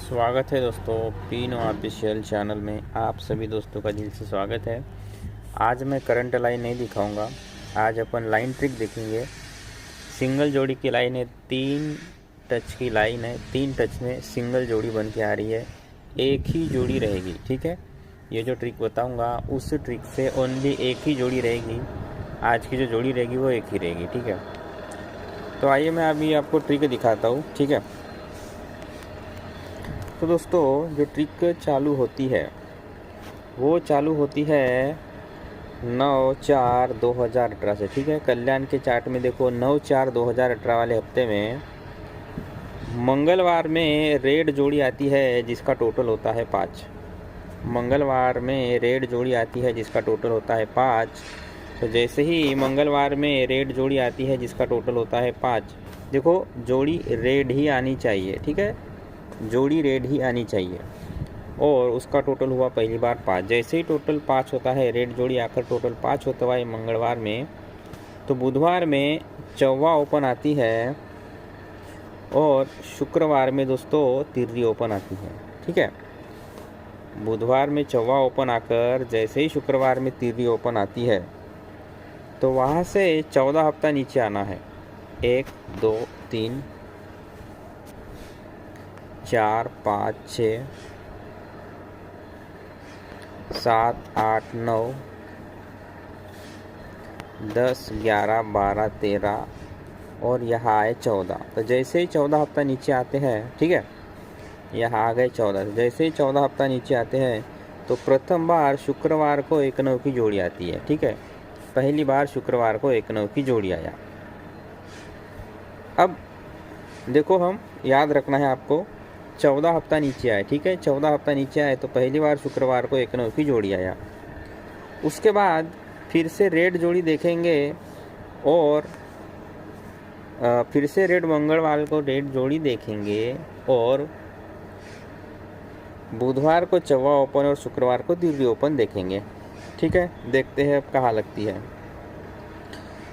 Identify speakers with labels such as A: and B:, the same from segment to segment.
A: स्वागत है दोस्तों पीनो ऑफिशियल चैनल में। आप सभी दोस्तों का दिल से स्वागत है। आज मैं करंट लाइन नहीं दिखाऊंगा, आज अपन लाइन ट्रिक देखेंगे। सिंगल जोड़ी की लाइन है, 3 टच की लाइन है, 3 टच में सिंगल जोड़ी बन के आ रही है, एक ही जोड़ी रहेगी। ठीक है, ये जो ट्रिक बताऊंगा उस ट्रिक से ओनली एक ही जोड़ी रहेगी। आज की जो जोड़ी रहेगी वो एक ही रहेगी। ठीक है, तो आइए मैं अभी आपको ट्रिक दिखाता हूँ। ठीक है, तो दोस्तों जो ट्रिक चालू होती है वो चालू होती है 9/4/2018 से। ठीक है, कल्याण के चार्ट में देखो 9/4/2018 वाले हफ्ते में मंगलवार में रेड जोड़ी आती है जिसका टोटल होता है 5। मंगलवार में रेड जोड़ी आती है जिसका टोटल होता है 5। तो जैसे ही मंगलवार में रेड जोड़ी आती है जिसका टोटल होता है 5, देखो जोड़ी रेड ही आनी चाहिए। ठीक है, जोड़ी रेड ही आनी चाहिए और उसका टोटल हुआ पहली बार 5। जैसे ही टोटल 5 होता है, रेड जोड़ी आकर टोटल 5 होता है मंगलवार में, तो बुधवार में चौवा ओपन आती है और शुक्रवार में दोस्तों तिर्री ओपन आती है। ठीक है, बुधवार में चौवा ओपन आकर जैसे ही शुक्रवार में तिर्री ओपन आती है तो वहाँ से 14 हफ्ता नीचे आना है। 1 2 3 4 5 6 7 8 9 10 11 12 13 और यहाँ आए 14। तो जैसे ही 14 हफ्ता नीचे आते हैं, ठीक है, यहाँ आ गए 14। जैसे ही 14 हफ्ता नीचे आते हैं तो प्रथम बार शुक्रवार को 1/9 की जोड़ी आती है। ठीक है, पहली बार शुक्रवार को 1/9 की जोड़ी आया। अब देखो, हम याद रखना है आपको, 14 हफ्ता नीचे आए। ठीक है, 14 हफ्ता नीचे आए तो पहली बार शुक्रवार को 1/9 की जोड़ी आया। उसके बाद फिर से रेड जोड़ी देखेंगे और फिर से रेड मंगलवार को रेड जोड़ी देखेंगे और बुधवार को चौवा ओपन और शुक्रवार को तिर्री ओपन देखेंगे। ठीक है, देखते हैं अब कहाँ लगती है।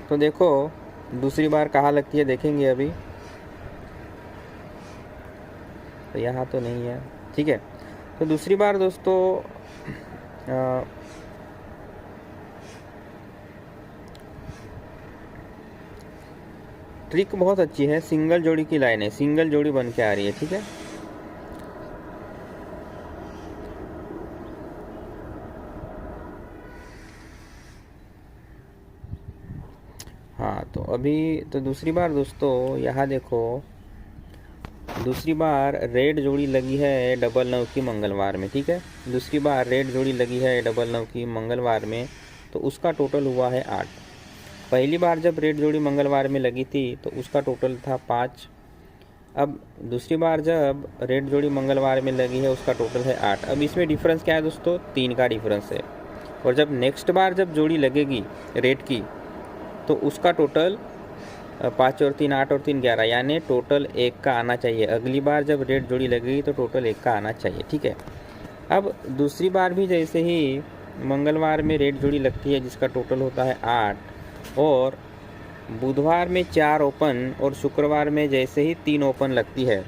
A: तो देखो दूसरी बार कहाँ लगती है देखेंगे अभी। तो यहाँ तो नहीं है। ठीक है, तो दूसरी बार दोस्तों ट्रिक बहुत अच्छी है। सिंगल जोड़ी की लाइन है, सिंगल जोड़ी बन के आ रही है। ठीक है, हाँ, तो अभी तो दूसरी बार दोस्तों यहाँ देखो, दूसरी बार रेड जोड़ी लगी है 9/9 की मंगलवार में। ठीक है, दूसरी बार रेड जोड़ी लगी है 9/9 की मंगलवार में, तो उसका टोटल हुआ है 8। पहली बार जब रेड जोड़ी मंगलवार में लगी थी तो उसका टोटल था 5। अब दूसरी बार जब रेड जोड़ी मंगलवार में लगी है उसका टोटल है 8। अब इसमें डिफरेंस क्या है दोस्तों? 3 का डिफरेंस है। और जब नेक्स्ट बार जब जोड़ी लगेगी रेड की तो उसका टोटल 5 और 3 8 और 3 11, यानी टोटल 1 का आना चाहिए। अगली बार जब रेड जोड़ी लगेगी तो टोटल 1 का आना चाहिए। ठीक है, अब दूसरी बार भी जैसे ही मंगलवार में रेड जोड़ी लगती है जिसका टोटल होता है 8 और बुधवार में 4 ओपन और शुक्रवार में जैसे ही 3 ओपन लगती है,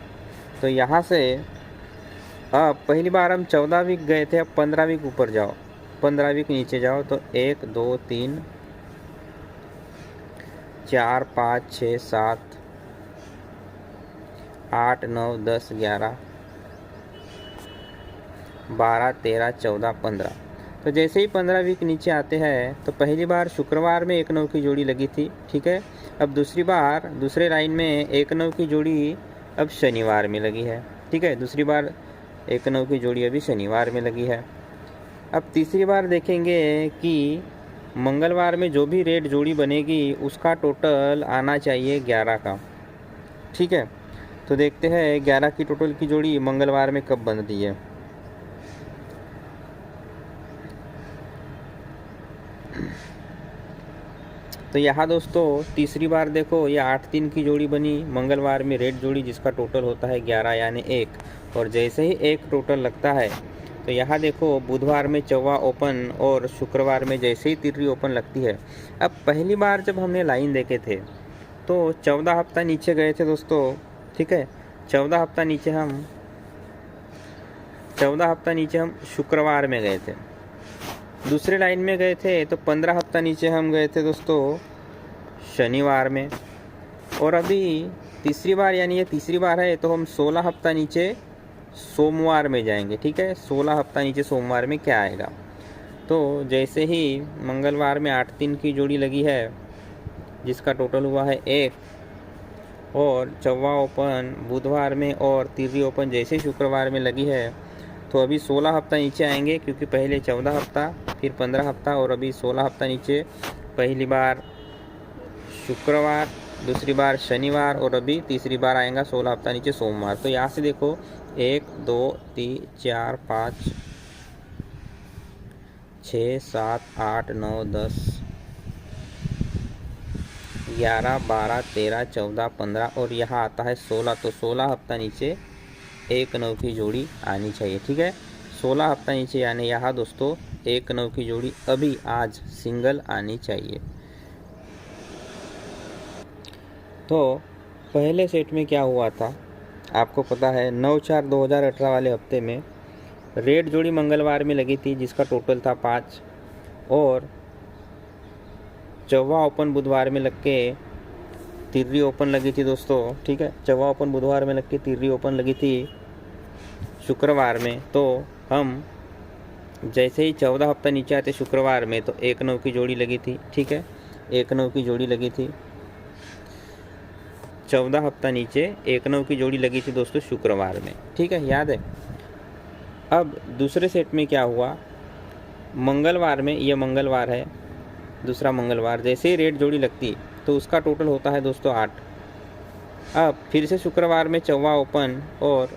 A: तो यहाँ से अब पहली बार हम 14 वीक गए थे, अब 15 वीक ऊपर जाओ, 15 वीक नीचे जाओ तो 1 2 3 4 5 6 7 8 9 10 11 12 13 14 15। तो जैसे ही 15 वीक नीचे आते हैं तो पहली बार शुक्रवार में 1/9 की जोड़ी लगी थी। ठीक है, अब दूसरी बार दूसरे लाइन में 1/9 की जोड़ी अब शनिवार में लगी है। ठीक है, दूसरी बार 1/9 की जोड़ी अभी शनिवार में लगी है। अब तीसरी बार देखेंगे कि मंगलवार में जो भी रेड जोड़ी बनेगी उसका टोटल आना चाहिए 11 का। ठीक है, तो देखते हैं 11 की टोटल की जोड़ी मंगलवार में कब बनती है। तो यहाँ दोस्तों तीसरी बार देखो, ये 8-3 की जोड़ी बनी मंगलवार में रेड जोड़ी जिसका टोटल होता है 11 यानी 1। और जैसे ही 1 टोटल लगता है तो यहाँ देखो बुधवार में चौवा ओपन और शुक्रवार में जैसे ही तिर्री ओपन लगती है। अब पहली बार जब हमने लाइन देखे थे तो 14 हफ्ता नीचे गए थे दोस्तों। ठीक है, 14 हफ्ता नीचे हम 14 हफ्ता नीचे हम शुक्रवार में गए थे। दूसरे लाइन में गए थे तो 15 हफ्ता नीचे हम गए थे दोस्तों शनिवार में। और अभी तीसरी बार, यानी ये तीसरी बार है, तो हम 16 हफ्ता नीचे सोमवार में जाएंगे। ठीक है, 16 हफ्ता नीचे सोमवार में क्या आएगा, तो जैसे ही मंगलवार में 8-3 की जोड़ी लगी है जिसका टोटल हुआ है 1, और चौवा ओपन बुधवार में और तीसरी ओपन जैसे शुक्रवार में लगी है, तो अभी 16 हफ्ता नीचे आएंगे, क्योंकि पहले 14 हफ्ता, फिर 15 हफ्ता, और अभी 16 हफ्ता नीचे। पहली बार शुक्रवार, दूसरी बार शनिवार, और अभी तीसरी बार आएगा 16 हफ्ता नीचे सोमवार। तो यहाँ से देखो 1 2 3 4 5 6 7 8 9 10 11 12 13 14 15 और यहाँ आता है 16। तो 16 हफ्ता नीचे 1-9 की जोड़ी आनी चाहिए। ठीक है, 16 हफ्ता नीचे यानी यहाँ दोस्तों 1-9 की जोड़ी अभी आज सिंगल आनी चाहिए। तो पहले सेट में क्या हुआ था आपको पता है, 9/4/2018 वाले हफ्ते में रेड जोड़ी मंगलवार में लगी थी जिसका टोटल था 5, और चौवा ओपन बुधवार में लग के तिर्री ओपन लगी थी दोस्तों। ठीक है, चौवा ओपन बुधवार में लग के तिर्री ओपन लगी थी शुक्रवार में। तो हम जैसे ही 14 हफ्ता नीचे आते शुक्रवार में, तो 1-9 की जोड़ी लगी थी। ठीक है, 1-9 की जोड़ी लगी थी। 14 हफ्ता नीचे 1-9 की जोड़ी लगी थी दोस्तों शुक्रवार में। ठीक है, याद है। अब दूसरे सेट में क्या हुआ, मंगलवार में, ये मंगलवार है, दूसरा मंगलवार, जैसे ही रेड जोड़ी लगती तो उसका टोटल होता है दोस्तों 8। अब फिर से शुक्रवार में चौवा ओपन और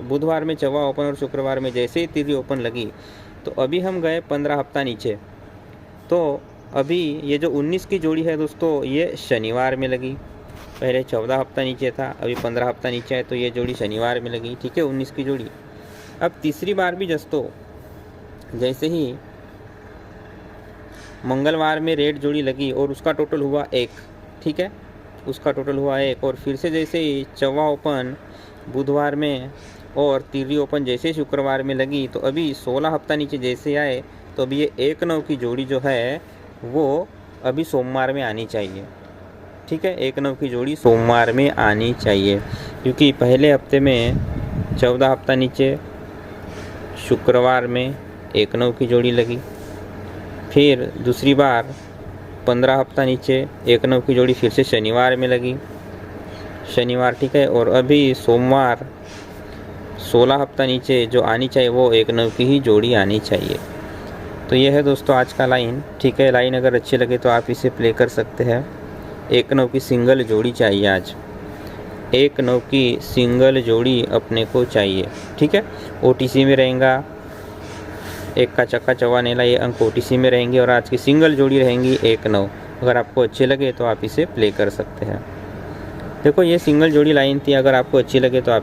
A: बुधवार में चौवा ओपन और शुक्रवार में जैसे ही तिर्री ओपन लगी, तो अभी हम गए 15 हफ्ता नीचे। तो अभी ये जो 19 की जोड़ी है दोस्तों, ये शनिवार में लगी। पहले 14 हफ्ता नीचे था, अभी 15 हफ्ता नीचे है, तो ये जोड़ी शनिवार में लगी। ठीक है, 19 की जोड़ी। अब तीसरी बार भी दोस्तों जैसे ही मंगलवार में रेड जोड़ी लगी और उसका टोटल हुआ 1। ठीक है, उसका टोटल हुआ 1, और फिर से जैसे ही चौवा ओपन बुधवार में और तिर्री ओपन जैसे शुक्रवार में लगी, तो अभी 16 हफ्ता नीचे जैसे आए, तो अभी ये 1-9 की जोड़ी जो है वो अभी सोमवार में आनी चाहिए। ठीक है, 1-9 की जोड़ी सोमवार में आनी चाहिए, क्योंकि पहले हफ्ते में 14 हफ्ता नीचे शुक्रवार में 1-9 की जोड़ी लगी, फिर दूसरी बार 15 हफ्ता नीचे 1-9 की जोड़ी फिर से शनिवार में लगी, शनिवार। ठीक है, और अभी सोमवार 16 हफ्ता नीचे जो आनी चाहिए वो 1-9 की ही जोड़ी आनी चाहिए। तो ये है दोस्तों आज का लाइन। ठीक है, लाइन अगर अच्छी लगे तो आप इसे प्ले कर सकते हैं। 1-9 की सिंगल जोड़ी चाहिए आज, 1-9 की सिंगल जोड़ी अपने को चाहिए। ठीक है, OTC में रहेगा, 1 का चक्का चौवा नेला, ये अंक OTC में रहेंगे, और आज की सिंगल जोड़ी रहेंगी 1-9। अगर आपको अच्छे लगे तो आप इसे प्ले कर सकते हैं। देखो ये सिंगल जोड़ी लाइन थी, अगर आपको अच्छी लगे तो आप